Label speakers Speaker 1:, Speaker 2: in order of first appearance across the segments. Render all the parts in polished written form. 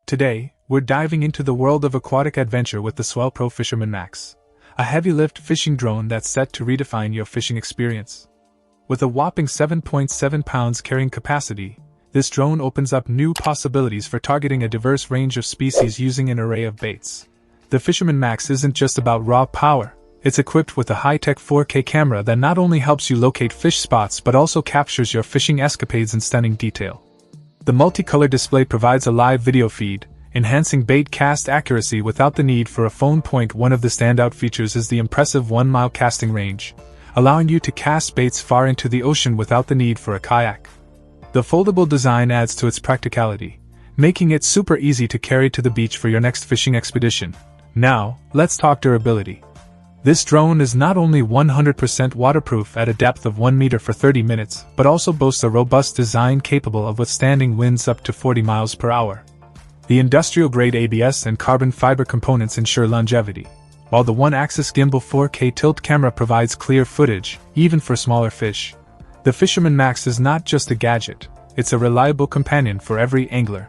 Speaker 1: Today, we're diving into the world of aquatic adventure with the SwellPro Fisherman Max, a heavy-lift fishing drone that's set to redefine your fishing experience. With a whopping 7.7 pounds carrying capacity, this drone opens up new possibilities for targeting a diverse range of species using an array of baits. The Fisherman Max isn't just about raw power. It's equipped with a high-tech 4K camera that not only helps you locate fish spots but also captures your fishing escapades in stunning detail. The multicolor display provides a live video feed, enhancing bait cast accuracy without the need for a phone. One of the standout features is the impressive 1-mile casting range, allowing you to cast baits far into the ocean without the need for a kayak. The foldable design adds to its practicality, making it super easy to carry to the beach for your next fishing expedition. Now, let's talk durability. This drone is not only 100% waterproof at a depth of 1 meter for 30 minutes, but also boasts a robust design capable of withstanding winds up to 40 miles per hour. The industrial-grade ABS and carbon fiber components ensure longevity, while the one-axis gimbal 4K tilt camera provides clear footage, even for smaller fish. The Fisherman Max is not just a gadget, it's a reliable companion for every angler.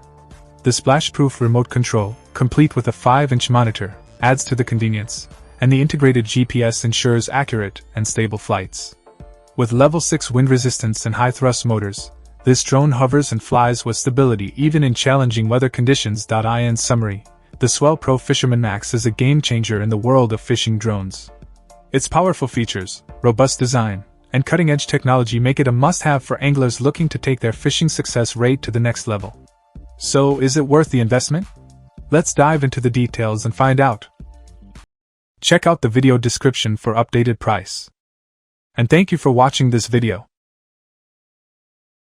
Speaker 1: The splash-proof remote control, complete with a 5-inch monitor, adds to the convenience, and the integrated GPS ensures accurate and stable flights. With level 6 wind resistance and high-thrust motors, this drone hovers and flies with stability even in challenging weather conditions. In summary, the SwellPro Fisherman Max is a game-changer in the world of fishing drones. Its powerful features, robust design, and cutting-edge technology make it a must-have for anglers looking to take their fishing success rate to the next level. So, is it worth the investment? Let's dive into the details and find out. Check out the video description for updated price. And thank you for watching this video.